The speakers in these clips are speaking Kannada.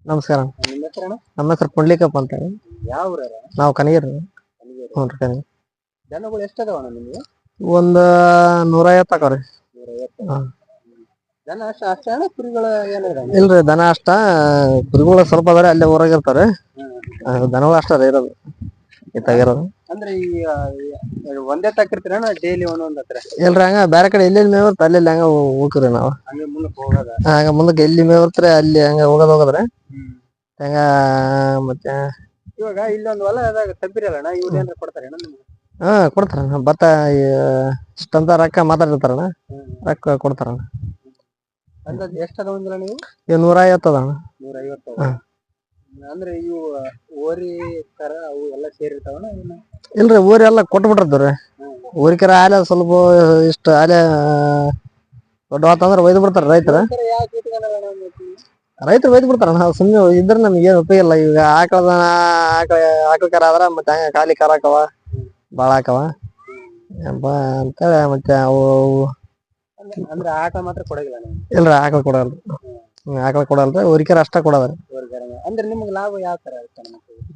ನಮಸ್ಕಾರ. ನಿಮ್ಮ ಹೆಸರಣ್ಣ? ನಮ್ಮ ಹೆಸರು ಪುಂಡ್ಲಿಕಪ್ಪ ಅಂತ ಹೇಳಿ. ಯಾವ ಊರರ? ನಾವು ಕನಗಿರಿ. ಕನಗಿರಿ. ಹ್ಞೂ ರೀ, ಕನಗಿರಿ. ದನಗಳು ಎಷ್ಟದವಣ್ಣ ನಿಮ್ಗೆ? ಒಂದು 150 ಅಕ್ಕವ್ರಿ. 150. ಹಾಂ. ದನ ಅಷ್ಟೇ ಅಣ್ಣ, ಕುರಿಗಳು ಏನಿದೆ? ಇಲ್ರಿ, ದನ ಅಷ್ಟ, ಕುರಿಗಳು ಸ್ವಲ್ಪ ಅದಾರೆ, ಅಲ್ಲೇ ಊರಾಗ ಇರ್ತಾರೆ. ದನಗಳು ಅಷ್ಟ ರೀ ಇರೋದು, ಇತ್ತಾಗಿರೋದು. ಅಂದ್ರೆ ಈ ಒಂದೇ ತಾಕಿರ್ತೀರಣ್ಣ, ಡೈಲಿ ಒಂದೊಂದ್ ಹತ್ರ? ಇಲ್ರಿ, ಹಂಗ ಬೇರೆ ಕಡೆ ಎಲ್ಲೆಲ್ಲಿ ಮೇವ್ ಇರ್ತ ಅಲ್ಲೆಲ್ಲಿ ಹಂಗ ಹೋಗ್ರಿ ನಾವು. ಹಂಗೆ ಮುಂದಕ್ಕೆ ಹೋಗೋದ? ಹಂಗ ಮುಂದಕ್ಕೆ ಎಲ್ಲಿ ಮೇವ್ ಇರ್ತಾರೆ ಅಲ್ಲಿ ಹಂಗ ಹೋಗೋದ್ರಿ. ಹಂಗ ಮತ್ತೆ ಇವಾಗ ಇಲ್ಲೊಂದು ಹೊಲ ಅದಾಗ ತಬ್ಬಿರಲ್ಲಣ್ಣ, ಇವ್ರು ಏನಾರ ಕೊಡ್ತಾರೇಣ್ಣ ನಿಮ್ಗೆ? ಹಾ, ಕೊಡ್ತಾರಣ್ಣ. ಭತ್ತ ಇಷ್ಟಂತ ರೊಕ್ಕ ಮಾತಾಡಿರ್ತಾರಣ್ಣ, ರೊಕ್ಕ ಕೊಡ್ತಾರಣ್ಣ. ಅಂದಾಜು ಎಷ್ಟು ಅದ ಒಂದಿಲ್ಲ ನೀವು? 150 ಅಣ್ಣ. 150. ಅಂದ್ರೆ ಇವು ಓರಿ ಕರ ಅವು ಎಲ್ಲ ಸೇರಿರ್ತಾವಣ್ಣ? ಇಲ್ರಿ, ಊರಿ ಎಲ್ಲ ಕೊಟ್ಬಿಟ್ಟಿರ್ತಾವ್ರಿ. ಊರಿಕರ ಆಲೆ ಸ್ವಲ್ಪ ಇಷ್ಟ ಆಲೆ ದೊಡ್ಡವಾತಂದ್ರ ಒಯ್ದು ಬಿಡ್ತಾರ ರೈತರ. ರೈತರು ಒಯ್ದು ಬಿಡ್ತಾರಣ್ಣ. ಸುಮ್ಮನೆ ಇದ್ರ ನಮ್ಗೆ ಏನು ಉಪಯೋಗ ಇಲ್ಲ. ಈಗ ಆಕಳ ಕರ ಆದ್ರ ಮತ್ತೆ ಹಂಗ ಖಾಲಿ ಕರ ಹಾಕವ, ಬಾಳ ಹಾಕವ ಅಂತ ಮತ್ತೆ ಅವು. ಅಂದ್ರೆ ಆಕಳ ಮಾತ್ರ ಕೊಡಗಿಲ್ಲ? ಇಲ್ರಿ, ಆಕಳ ಕೊಡಲ್ರಿ. ಆಕಳ ಕೊಡಲ್ರಿ, ಊರಿಕರ ಅಷ್ಟ ಕೊಡದ್ರಿ. ಅಂದ್ರೆ ನಿಮ್ಗೆ ಲಾಭ ಯಾವ ತರ ಆಗುತ್ತೆ?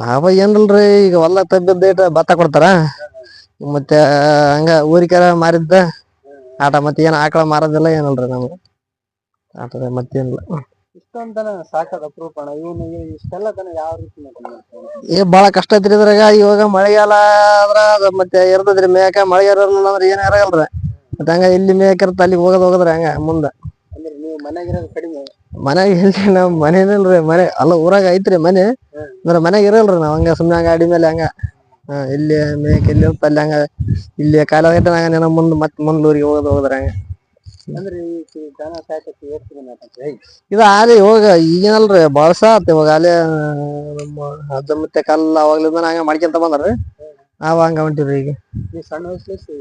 ಲಾಭ ಏನಿಲ್ರಿ, ಈಗ ಹೊಲ ತಬ್ಬಿದ್ದ ಭತ್ತ ಕೊಡ್ತಾರ. ಮತ್ತೆ ಹಂಗ ಊರಿಕರ ಮಾರಿದ್ದ ಆಟ, ಮತ್ತೆ ಏನ್ ಆಕಳ ಮಾರದಿಲ್ಲ ಏನಲ್ರಿ ನಮ್ಗೆ ಆಟದ, ಮತ್ತೇನಿಲ್ಲ. ಇಷ್ಟೊಂದ್ ದನ ಸಾಕದ್ ಅಪರೂಪ ಅಣ್ಣ. ಇವನು ಇಷ್ಟೆಲ್ಲ ದನ ಯಾವ ರೀತಿ ಬಾಳ ಕಷ್ಟ ಐತ್ರಿ ಇದ್ರಾಗ. ಇವಾಗ ಮಳೆಗಾಲ ಆದ್ರ ಮತ್ತೆ ಇರ್ತದ್ರಿ ಮೇಯಕ, ಮಳೆಗಾಲ ಇರಲಿಲ್ಲ ಅಂದ್ರೆ ಏನ್ ಇರಗಲ್ರಿ. ಮತ್ತೆ ಹಂಗ ಇಲ್ಲಿ ಮೇಯಕಿರ್ತ ಅಲ್ಲಿ ಹೋಗೋದ್ರಿ ಹಂಗ ಮುಂದ. ಅಂದ್ರೆ ನೀವು ಮನ್ಯಾಗಿರೋದು ಕಡಿಮೆ? ಮನ್ಯಾಗ ಇಲ್ರಿ, ನಾವ್ ಮನೇನಲ್ರಿ, ಮನೆ ಅಲ್ಲ ಊರಾಗ ಐತ್ರಿ ಮನೆ. ಅಂದ್ರೆ ಮನ್ಯಾಗ ಇರಲ್ರಿ ನಾವ್, ಹಂಗ ಸುಮ್ನೆ ಗಾಡಿ ಮೇಲೆ ಹಂಗ ಇಲ್ಲಿ ಮೇಯಕ್ ಎಲ್ಲಿ ಇರ್ತ ಅಲ್ಲಿ ಹಂಗ ಇಲ್ಲಿ ಕಾಲ ಮುಂದ್ ಮತ್ ಮುಂದೂರಿಗೆ ಹೋಗೋದ್ರಿ ಹಂಗ. ಅಂದ್ರೆ ಈ ದನ ಸಾಕಕ್ಕೆ ಎಷ್ಟು ದಿನ ಆತಂತ್ರಿ? ಇದು ಆಲಿ ಇವಾಗ ಈಗೇನಲ್ರಿ, ಬಳಸ ಆತ್ ಇವಾಗ ಆಲೆ ನಮ್ಮ ಅಜ್ಜ ಮುತ್ಯ ಕಾಲಲ್ಲ ಅವಾಗ್ಲಿಂದ ಹಂಗ ಮಾಡ್ಕೊಂತ ಬಂದಾರಿ. ನಾವ್ ಹಂಗ ಹೊಂಟಿವ್ರಿ ಈಗ. ಸಣ್ಣ ವಯಸ್ಸಲ್ಲಿ?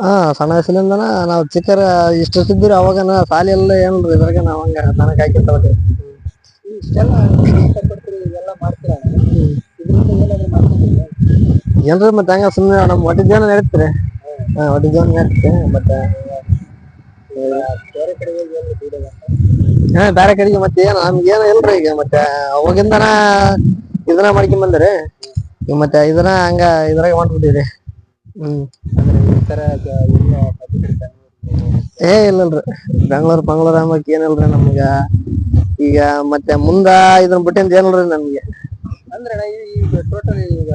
ಹಾ, ಸಣ್ಣ ವಯಸ್ಸಲಿಂದನ ನಾವ್ ಚಿಕ್ಕರ ಇಷ್ಟಿದ್ರಿ. ಅವಾಗನ ಸಾಲಿ ಎಲ್ಲ ಏನಲ್ರಿ ಇದ್ರಾಗ ನಾವ್ ಹಂಗ ದನ ಕಾಯ್ಕೊಂತ ಬಂದಿವಿ. ಇಷ್ಟೆಲ್ಲ ಕಷ್ಟಪಡ್ತೀರಿ, ಇದೆಲ್ಲ ಮಾಡ್ತೀರ, ಇದರಿಂದ ಏನಾದ್ರು ಮಾಡ್ಕೊಂಡ್ರ? ಏನ್ರಿ ಮತ್ತೆ ಹಂಗ ಸುಮ್ನೆ ನಮ್ ಹೊಟ್ಟೆ ಜೀವನ ನಡಿತ್ರಿ. ಹೊಟ್ಟೆ ಜೀವನ ನಡಿತೆ ಮತ್ತೆ. ಬೇರೆ ಕಡೆ ಹೋಗಿ ಎಲ್ಲಿ ದುಡಿಯೋದ? ಬೇರೆ ಕಡೆಗೆ ಮತ್ತೆ ಏನ್ ನಮ್ಗೆ ಏನ ಇಲ್ರಿ. ಈಗ ಮತ್ತೆ ಅವಾಗಿಂದನ ಇದನ್ನ ಮಾಡ್ಕೊಂಡ್ ಬಂದಿರಿ. ಈ ಮತ್ತೆ ಇದನ್ನ ಹಂಗ ಇದ್ರಾಗ ಹೊಂಟ್ಬಿಟ್ಟಿವ್ರಿ. ಅಂದ್ರೆ ಈ ತರ ಎಲ್ಲ ಇಲ್ಲಲ್ರಿ, ಬೆಂಗ್ಳೂರ್ ಅಂಬಕ್ ಏನಲ್ರಿ ನಮ್ಗ. ಈಗ ಮತ್ತೆ ಮುಂದ ಇದನ್ ಬಿಟ್ಟಿಂದ ಏನಲ್ರಿ ನಮ್ಗೆ. ಅಂದ್ರೆ ಈಗ ಟೋಟಲ್ ಈಗ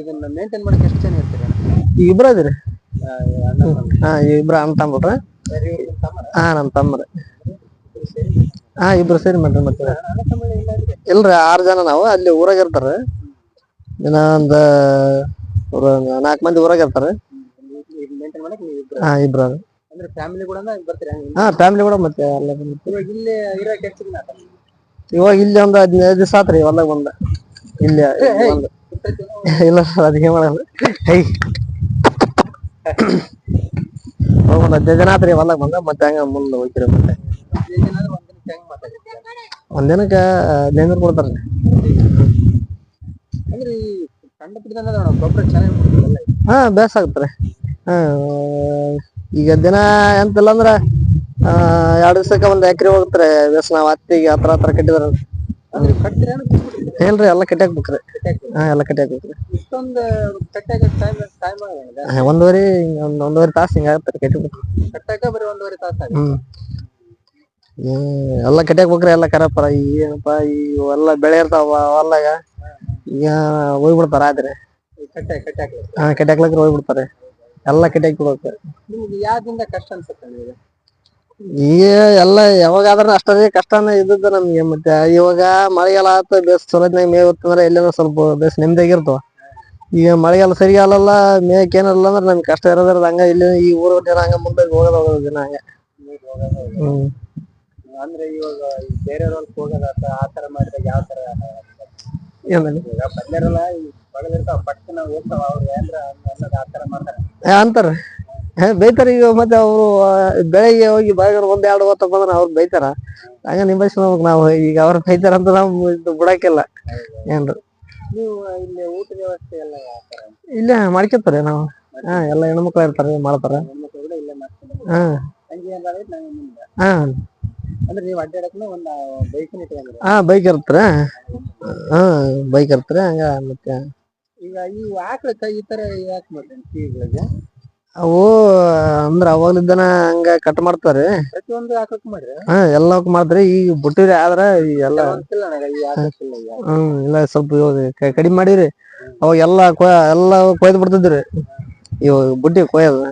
ಇದನ್ನ ಮೇಂಟೈನ್ ಮಾಡಕ್ ಎಷ್ಟು ಜನ ಇರ್ತೀರ? ಈಗ ಇಬ್ರ ಅದೀರಿ. ಇಬ್ರ ಅಣ್ಣ ತಮ್ಮರಿ. ಹಾ, ನಮ್ ತಮ್ಮರಿ. ಹಾ, ಇಬ್ರು ಸೇರಿ ಮಾಡ್ರಿ. ಮತ್ತೆ ಇಲ್ರಿ, 6 ಜನ ನಾವು. ಅಲ್ಲಿ ಊರಾಗ ಇರ್ತಾರ. ಇನ್ನ ಒಂದ 4 ಮಂದಿ ಊರಾಗ ಇರ್ತಾರ. ಹಾ, ಇಬ್ರು. ಅಂದ್ರೆ ಫ್ಯಾಮಿಲಿ ಕೂಡ ಬರ್ತೀರಾ? ಹಾ, ಫ್ಯಾಮಿಲಿ ಕೂಡ ಮತ್ತೆ ಎಲ್ಲ. ಇವಾಗ ಇಲ್ಲಿ ಇರಾಕ್ ಎಷ್ಟು ದಿನ ಆತ? ಇವಾಗ ಇಲ್ಲಿ ಒಂದು 15 ದಿವಸ ಆತ್ರಿ ಹೊಲದಾಗ ಬಂದ. ಇಲ್ಲ ಇಲ್ಲ ಅದಿಕೆ ಮಾಡಲ್ಲ. ಒಂದ್ 15 ದಿನ ಆತ್ರಿ ಹೊಲದಾಗ ಬಂದ. ಮತ್ತೆ ಹಂಗ ಮುಂದ್ ಹೋಗ್ತಿರಿ. ಮತ್ತೆ ಒಂದಿನಕ್ಕೆ 1500 ಕೊಡ್ತಾರಿ. ಅಂದ್ರೆ ಈ ಸಣ್ಣ ಪುಟ್ಟ ಗೊಬ್ಬರ ಚೆನ್ನಾಗಿ ಕೊಡ್ತದಲ್ಲ? ಹಾ, ಬೇಸ್ ಆಗತ್ರಿ. ಈಗ ದಿನ ಎಂತಿಲ್ಲ ಅಂದ್ರ 2 ದಿವಸಕ್ಕೆ ಒಂದ್ ಎಕರೆ ಹೋಗತ್ರಿ. ಬೇಸ್ ನಾವ್ ಹತ್ತಿಗೆ ಹತ್ರ ಕಟ್ಟಿದ್ರ. ಇಲ್ರಿ, ಎಲ್ಲ ಕಟ್ಟಿ ಹಾಕ್ಬೇಕ್ರಿ. ಎಲ್ಲ ಕಟ್ಟಿ ಹಾಕ್ಬೇಕ್ರಿ. ಇಷ್ಟೊಂದು ಕಟ್ಟಾಗ ಟೈಮ್ ಒಂದೂವರೆ ತಾಸು ಹಿಂಗ ಆಗತ್ರಿ ಕಟ್ಟಾಕ ಬರೀ 1.5 ತಾಸು ಆಗುತ್ತೆ. ಎಲ್ಲ ಕಟ್ಯಾಕ್ ಬೇಕ್ರಿ. ಎಲ್ಲ ಕರಪರ ಏನಪ್ಪಾ ಈ ಎಲ್ಲ ಬೆಳೆ ಇರ್ತಾವ ಹೊಲ್ದಾಗ. ಈಗ ಹೋಗ್ಬಿಡ್ತಾರ ರಾತ್ರಿ. ಕಟ್ಟಾಕ್ಲಕ್ಕ ಹೋಗ್ಬಿಡ್ತಾರೆ. ಎಲ್ಲ ಕಟ್ಯಾಕ್ ಬಿಡ್ಬೇಕು. ನಿಮ್ಗೆ ಯಾವ್ದಿಂದ ಕಷ್ಟ ಅನ್ಸುತ್ತೆ ನಿಮಗೆ? ಈಗ ಎಲ್ಲ ಯಾವಾಗಾದ್ರೂ ಅಷ್ಟೇ ಕಷ್ಟನ ಇದ್ದದ್ದು ನಮ್ಗೆ. ಮತ್ತೆ ಇವಾಗ ಮಳೆಗಾಲ ಆತ, ಬೇಸ್ ಚಲೋತ್ನಾಗ ಮೇವ್ ಇತ್ತಂದ್ರ ಎಲ್ಲ ಸ್ವಲ್ಪ ಬೇಸ್ ನೆಮ್ಮದಿಯಾಗಿರ್ತವ. ಈಗ ಮಳೆಗಾಲ ಸರಿಗಾಲಲ್ಲ, ಮೇಯಕ್ ಏನಲ್ಲ ಅಂದ್ರೆ ನಮ್ಗೆ ಕಷ್ಟ ಇರೋದ್ರ ಹಂಗ. ಇಲ್ಲಿ ಈ ಊರ್ ಜನ ಹಂಗ ಮುಂದೆ ಹೋಗೋದ ದಿನ ಹಂಗ. ಅಂದ್ರೆ ಇವಾಗ ಬೇರೆಯವ್ರ ಹೊಲಕ್ ಹೋಗೋದಾತ, ಆತರ ಮಾಡಿದಾಗ ಯಾವ ತರ ಬಂದಾರಲ್ಲ ಇರ್ತಾವ ಪಟ್ಟ ಓದ್ತಾವ ಅವ್ರು ಏನ್ರ ಆತರ ಮಾಡ್ತಾರ ಅಂತಾರ. ಬೈತಾರ. ಈಗ ಮತ್ತೆ ಅವ್ರು ಬೆಳಿಗ್ಗೆ ಹೋಗಿ ಬಾಯಿಗಾರ 1-2 ಹೊತ್ತ ಬಂದ್ರ ಅವ್ರು ಬೈತಾರ. ಹಂಗ ನಿಭಾಯಿಸ್ಬೇಕು ನಾವು. ಈಗ ಅವ್ರ ಬೈತಾರ ಅಂತ ನಾವು ಬಿಡಾಕಿಲ್ಲ. ಏನ್ರಿ, ನೀವು ಇಲ್ಲಿ ಊಟದ ವ್ಯವಸ್ಥೆ ಎಲ್ಲ ಯಾವ ತರ? ಇಲ್ಲೇ ಮಾಡ್ಕೊತಾರೆ ನಾವು. ಎಲ್ಲ ಹೆಣ್ಮಕ್ಳು ಇರ್ತಾರೆ, ಮಾಡ್ತಾರ. ಹಾ, ಅಂದ್ರೆ ನೀವು ಅಡ್ಡಾಡಕ್ನ ಒಂದ್ ಬೈಕ್ ಇಟ್ಕೊಂಡ್ರಿ. ಹಾ ಬೈಕ್ ಇರ್ತ್ರ. ಹಾ ಬೈಕ್ ಇರ್ತ್ರ ಹಂಗ ಮತ್ತೆ ಈಗ ಈ ಆಕಳಕ್ಕ ಈ ತರ ಯಾಕೆ ಮಾಡ್ರಿ ಕಿವಿಗಳಿಗೆ? ಅವು ಅಂದ್ರ ಅವಾಗ್ಲಿದ್ದಾನ ಹಂಗ ಕಟ್ ಮಾಡ್ತಾರಿ. ಪ್ರತಿಯೊಂದು ಆಕಳಕ್ ಮಾಡ್ರಿ? ಹಾ ಎಲ್ಲವಕ್ ಮಾಡ್ದ್ರಿ ಈಗ ಬಿಟ್ಟಿರಿ ಆದ್ರ ಈ ಎಲ್ಲಾ ಈ ಆಕಳಕ್ಕಿಲ್ಲ ಈಗ. ಇಲ್ಲ ಸ್ವಲ್ಪ ಇವಾಗ ಕಡಿಮೆ ಮಾಡಿರಿ. ಅವಾಗ ಎಲ್ಲಾ ಎಲ್ಲಾ ಕೊಯ್ದು ಬಿಡ್ತಿದ್ರಿ ಇವಾಗ ಬುಡ್ಡಿ ಕೊಯ್ಯದು.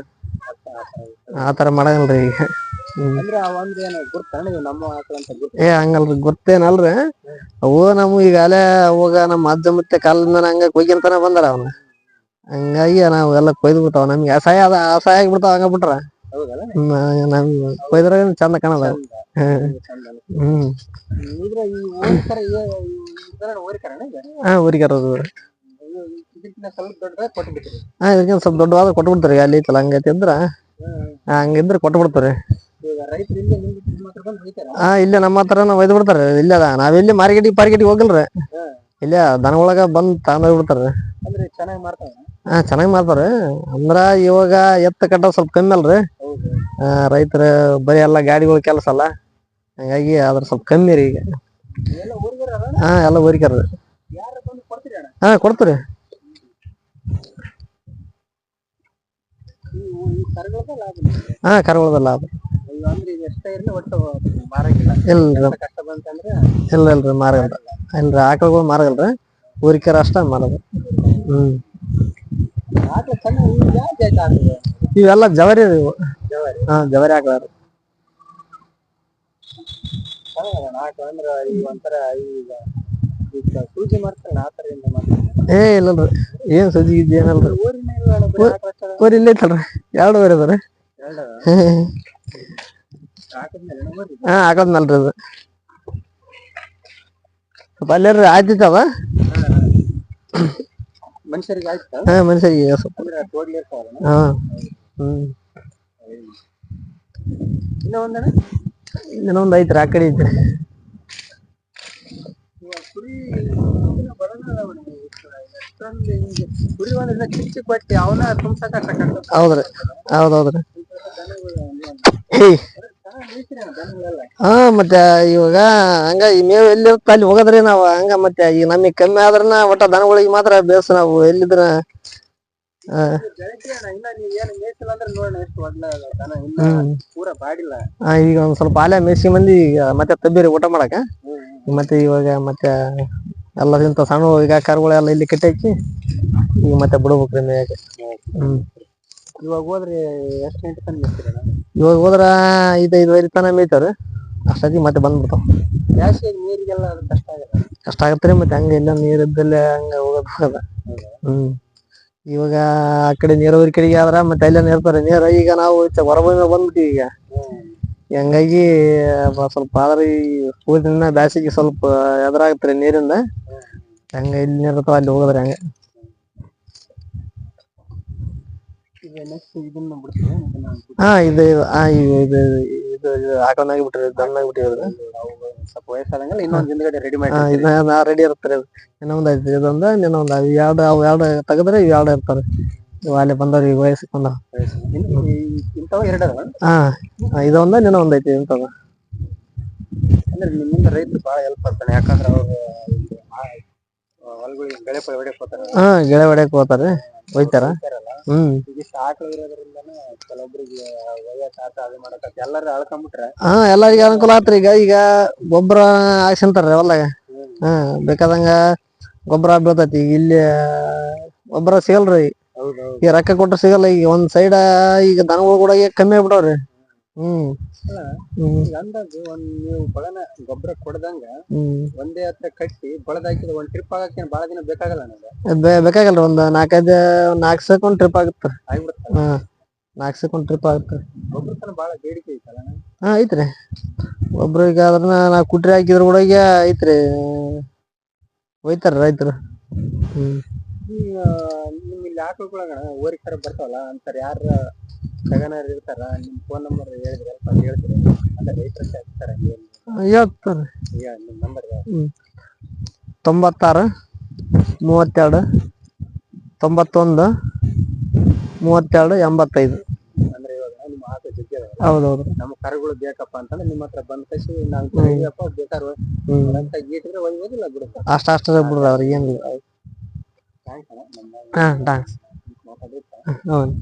ಆತರ ಮಾಡಂಗಲ್ರಿ ಈಗ. ಅಂದ್ರೆ ಅವಂದ್ರ ಏನು ಗುರ್ತ ನಮ್ಮ ಆಕಳ ಅಂತ ಗುರ್ತ? ಏ ಹಂಗಲ್ರಿ ಗೊತ್ತೇನಲ್ರಿ. ಅವು ನಮ್ ಈಗಾಲೇ ಅವಾಗ ನಮ್ ಅಜ್ಜ ಮುತ್ತೆ ಕಾಲದಿಂದಾನ ಹಂಗ ಕೊಯ್ಕೊಂತಾನ ಬಂದಾರ ಅವ್ನ. ಹಂಗಾಗಿ ನಾವು ಎಲ್ಲ ಕೊಯ್ದು ಬಿಟ್ಟವ ನಮ್ಗೆ ಅಸಹ್ಯ ಆಗ್ಬಿಡ್ತಾವ ಹಂಗ ಬಿಟ್ರ. ಹೌದಲ್ಲ ನಮ್ ಕೊಯ್ದ್ರ ಚಂದ ಕಾಣದ. ಹ್ಮ್ ಇದ್ರ ಈ ಹೋರಿಕರ ಹೋರಿಕರನ ಇದು? ಹಾ ಹೋರಿಕರ ಅದು. ಇದಕ್ಕಿಂತ ಸ್ವಲ್ಪ ದೊಡ್ಡದಾದ್ರೆ ಕೊಟ್ಟು ಬಿಡ್ತೀರಿ? ಹಾ ಇದಕ್ಕಿಂತ ಸ್ವಲ್ಪ ದೊಡ್ಡವಾದ್ರ ಕೊಟ್ಟ ಬಿಡ್ತಾರಿ ಅಲ್ಲಿ ಐತಲ್ಲ ಹಂಗೈತಿ ಅಂದ್ರ. ಹಂಗಿದ್ರ ಕೊಟ್ಟ ಬಿಡ್ತಾರಿ. ಈಗ ರೈತರು ಇಲ್ಲೇ ನಿಮ್ಮ ಹತ್ರ ಬಂದು ಒಯ್ತಾರ? ಹಾ ಇಲ್ಲೇ ನಮ್ಮ ಹತ್ರನ ಒಯ್ದ್ ಬಿಡ್ತಾರ ಇಲ್ಲೇ ನಾವೆಲ್ಲಿ ಮಾರ್ಕೆಟಿಗೆ ಹೋಗಲ್ರಿ. ಇಲ್ಲೇ ದನಗೊಳಗ ಬಂದ್ ತಗೊಂಡ್ ಹೋಗ್ ಬಿಡ್ತಾರಿ. ಅಂದ್ರೆ ಚೆನ್ನಾಗಿ ಮಾರ್ತಾರ? ಹಾ ಚೆನ್ನಾಗ್ ಮಾರ್ತಾರಿ. ಅಂದ್ರ ಇವಾಗ ಎತ್ತ ಕಟ್ಟ ಸ್ವಲ್ಪ ಕಮ್ಮಿ ಅಲ್ರಿ. ರೈತರ ಬರಿ ಎಲ್ಲಾ ಗಾಡಿಗಳ ಕೆಲ್ಸ ಅಲ್ಲ. ಹಂಗಾಗಿ ಅದ್ರ ಸ್ವಲ್ಪ ಕಮ್ಮಿ ರೀ ಈಗ. ಹಾ ಎಲ್ಲ ಹೋರಿಕರ. ಹಾ ಕೊಡ್ತರಿ. ಹಾ ಕರುಗಳದ ಲಾಭ. ಇಲ್ರಿ ಮಾರಲ್ರಿ. ಇಲ್ರಿ ಆಕಳಗಳು ಮಾರಲ್ರಿ ಹೋರಿಕರ ಅಷ್ಟ ಮಾರೋದು. ಹ್ಮ್ ಇವೆಲ್ಲ ಜವರಿ ಇವು. ಹಾ ಜವರಿ ಆಕಳ ರೀ. ಅಂದ್ರ ಈ ಒಂಥರ ಈಗ ಸೂಜಿ ಮಾಡ್ತಾರಲ್ಲ ಆತರ ಏನ್ ಮಾಡ್ತಾರ? ಏ ಇಲ್ಲಲ್ರಿ ಏನ್ ಸೂಜಿ ಗೀಜಿ ಏನಲ್ರಿ. ಹೋರಿ ಇಲ್ಲೇ ಐತಲ್ರಿ 2 ಹೋರಿ ಅದಾವ್ರಿ. ಹಾ ಆಕಳದ್ ಅದು. ಅಲ್ಲೇರಿ ಆಯ್ತಿತ್ತದ. ಮನುಷ್ಯರಿಗೆ ಆಯ್ತಾ? ಹಾ ಮನುಷ್ಯರಿಗೆ ಹಾ ಹ್ಮ್ ಇನ್ನ ಒಂದಣ? ಇನ್ನೊಂದ್ ಐತ್ರಿ ಆ ಕಡೆ ಐತ್ರಿ. ಕುರಿ ಕುರಿ ಒಂದ ಚಿಕ್ಕ ಕೊಟ್ಟಿ ಅವನ ತುಂಬಸಕ ಹೌದ್ರಿ ಹೌದೌದ್ರಿ. ಹಾ ಮತ್ತೆ ಇವಾಗ ಹಂಗ ಈ ಮೇವು ಎಲ್ಲಿ ಇರುತ್ತ ಅಲ್ಲಿ ಹೋಗದ್ರಿ ನಾವ್ ಹಂಗ ಮತ್ತೆ ಈಗ ನಮಗ್ ಕಮ್ಮಿ ಆದ್ರನ ಒಟ್ಟ ದನಗಳಿಗೆ ಮಾತ್ರ ಬೇಸ್ ನಾವು ಎಲ್ಲಿದ್ರ. ಇನ್ನ ನೀವ್ ಏನ್ ಮೇಸಿಲ್ಲ ಅಂದ್ರೆ ನೋಡಣ ಎಷ್ಟು ಒಡ್ಲ ದನ ಇನ್ನ ಪೂರಾ ಬಾಡಿಲ್ಲ. ಈಗ ಒಂದ್ ಸ್ವಲ್ಪ ಆಲೆ ಮೇಸಿ ಮಂದಿ ಈಗ ಮತ್ತೆ ತಬ್ಬಿರಿ ಊಟ ಮಾಡಕ. ಮತ್ತೆ ಇವಾಗ ಮತ್ತೆ ಎಲ್ಲದಿಂತ ಸಣ್ಣ ಈಗ ಕರುಗಳೆಲ್ಲ ಇಲ್ಲಿ ಕಟ್ಟಾಕಿ ಈಗ ಮತ್ತೆ ಬಿಡ್ಬೇಕ್ರಿ ಮೇಯಕ್ಕೆ. ಇವಾಗ ಹೋದ್ರೆ ಎಷ್ಟ್ ಗಂಟೆ ತನ ಮೇಯ್ಸ್ತೀರಣ್ಣ? ಇವಾಗ ಹೋದ್ರ 5-5:30 ತನ ಮೇಯ್ತಾವ್ರಿ. ಅಷ್ಟೊತ್ತಿಗೆ ಮತ್ತೆ ಬಂದ್ಬಿಡ್ತಾವ. ಬ್ಯಾಸಿಗ್ಯಾಗ ನೀರಿಗೆಲ್ಲ ಕಷ್ಟ ಆಗಲ್ಲ? ಕಷ್ಟ ಆಗತ್ರಿ ಮತ್ತೆ ಹಂಗ ಎಲ್ಲ ನೀರ್ ಇದ್ದಲ್ಲೇ ಹಂಗ ಹೋಗದ. ಇವಾಗ ಆ ಕಡೆ ನೀರಾವರಿ ಕಡೆಗೆ ಆದ್ರ ಮತ್ತೆ ಅಲ್ಲೇನೇ ಇರ್ತಾರೆ ನೀರ. ಈಗ ನಾವು ಹೊರಭೂಮಿಗೆ ಬಂದ್ಬಿಟ್ಟಿವಿ ಈಗ. ಹಂಗಾಗಿ ಸ್ವಲ್ಪ ಆದ್ರ ಈ ಊರಿನ ಬ್ಯಾಸಿಗೆ ಸ್ವಲ್ಪ ಎದುರಾಗತ್ರಿ ನೀರಿಂದ. ಹಂಗ ಇಲ್ಲಿ ನೀರ್ ಇರ್ತಾವ ಅಲ್ಲಿ ಹೋಗದ್ರಿ ಹಂಗ. ಹಾ ಇದು ಆಕಳನ್ನ ಬಿಟ್ರಿ ದನನ ಬಿಟ್ಟಿವಿ. ಸ್ವಲ್ಪ ವಯಸ್ಸಾದಂಗೆಲ್ಲ ಇನ್ನೊಂದ್ ಹಿಂದಗಡೆ ರೆಡಿ ಮಾಡಿ ರೆಡಿ ಇರ್ತಾರೆ. ಇನ್ನೊಂದ್ ಐತ್ರಿ ಇದೊಂದ ಇನ್ನೊಂದ್ ಅವು ಎರಡು ತಗದ್ರೆ ಇವ್ 2 ಇರ್ತಾವ್ರಿ. ಇವ್ ಅಲ್ಲೆ ಬಂದವ್ರಿ ಈಗ ವಯಸ್ಸಿಗೆ ಬಂದಾವ. ಇಂಥವು 2 ಅದಾವ? ಹಾ ಇದೊಂದ ಇನ್ನೊಂದ್ ಒಂದ್ ಐತಿ ಇಂತದ. ಅಂದ್ರೆ ನಿಮ್ಮಿಂದ ರೈತರು ಬಾಳ ಹೆಲ್ಪ್ ಆಗ್ತಾನೆ ಯಾಕಂದ್ರ ಅವ್ರು ಹೊಲಗಳಿಗೆ ಗಳೆ ಹೊಡ್ಯಾಕ್ ಹೋತಾರ. ಹಾ ಗೆಳೆ ಹೊಡ್ಯಾಕ್ ಹೋತಾರಿ ಒಯ್ತಾರ. ಇದಿಷ್ಟು ಆಕಳ ಇರೋದ್ರಿಂದಾನೇ ಕೆಲವೊಬ್ರಿಗೆ ಅದು ಮಾಡಕ ಎಲ್ಲಾರು ಅಳ್ಕೊಂಡ್ಬಿಟ್ರೆ. ಹಾ ಎಲ್ಲರಿಗ ಅನುಕೂಲ ಆತ್ರಿ ಈಗ ಗೊಬ್ಬರ ಹಾಕ್ಸ್ಯಂತಾರ ಹೊಲ್ದಾಗ. ಹಾ ಬೇಕಾದಂಗ ಗೊಬ್ಬರ ಬೀಳ್ತೈತಿ ಈಗ ಇಲ್ಲಿ ಗೊಬ್ಬರ ಸಿಗಲ್ರಿ. ಈಗ ರೊಕ್ಕ ಕೊಟ್ರ ಸಿಗಲ್ಲ ಈಗ ಒಂದ್ ಸೈಡ್ ಈಗ ದನಗಳು ಕೂಡ ಕಮ್ಮಿ ಆಗ್ಬಿಟ್ಟವ್ರಿ. ಅಂದಾಜು ನೀವು ಬಳನ ಗೊಬ್ಬರ ಕೊಡ್ದಂಗ ಒಂದೇ ಹತ್ರ ಕಟ್ಟಿ ಬಳದ ಹಾಕಿದ್ರೆ ಒಂದ್ ಟ್ರಿಪ್ ಆಗಕ್ಕೆ ಬಾಳ ದಿನ ಬೇಕಾಗಲ್ಲ ನನಗೆ. ಬೇಕಾಗಲ್ರಿ ಒಂದ್ 4 ದಿವಸಕ್ಕೆ ಒಂದ್ ಟ್ರಿಪ್ ಆಗುತ್ತ. 4 ದಿವಸಕ್ಕೆ ಒಂದ್ ಟ್ರಿಪ್ ಆಗುತ್ತೆ. ಗೊಬ್ಬರಕ್ಕನ ಬಾಳ ಬೇಡಿಕೆ ಐತಲ್ಲ? ಹಾ ಐತ್ರಿ ಗೊಬ್ಬರ ಈಗ ಅದ್ರನ್ನ ನಾವು ಕುಟ್ರಿ ಹಾಕಿದ್ರ ಕೂಡ ಈಗ ಐತ್ರಿ. ಒಯ್ತಾರ ರೈತರು. ಈಗ ನಿಮ್ ಇಲ್ಲಿ ಆಕಳಗೊಳಗ ಹೋರಿಕರ ಬರ್ತಾವಲ್ಲ ಅಂತಾರ ಯಾರ ತಗನಾರ ಇರ್ತಾರ ನಿಮ್ ಫೋನ್ ನಂಬರ್ ಹೇಳಿದ್ರೆ ಸ್ವಲ್ಪ ಹೇಳ್ತೀರ ಅಂದ್ರೆ ರೈತರು ಅಂತ ಇರ್ತಾರ. ಹೇಳ್ತಾರಿ. ನಿಮ್ ನಂಬರ್ 96 32 91 32 85. ಅಂದ್ರೆ ಇವಾಗ ನಿಮ್ಮ ಆಕಳ ಜಗ್ಗಿ ಅದಾವಲ್ಲ? ಹೌದೌದು. ನಮ್ ಕರುಗಳು ಬೇಕಪ್ಪ ಅಂತಂದ್ರೆ ನಿಮ್ಮ ಹತ್ರ ಬಂದ್ ಕಸಿ ನಾವ್ ಅಯ್ಯಪ್ಪ ಬೇಕಾದ್ರೆ ಅಂತ ಗೀಟಿದ್ರೆ ಒಯ್ಯೋದಿಲ್ಲ ಬಿಡುತ್ತೆ. ಅಷ್ಟ ಬಿಡ್ರಿ ಅವ್ರಿಗೆ ಏನಿಲ್ಲ. ಥ್ಯಾಂಕ್ಸ್ ಅಣ್ಣ ಹಾ ಥ್ಯಾಂಕ್ಸ್. ಮಾತಾಡಿದ್ರೆ ಹೌದು.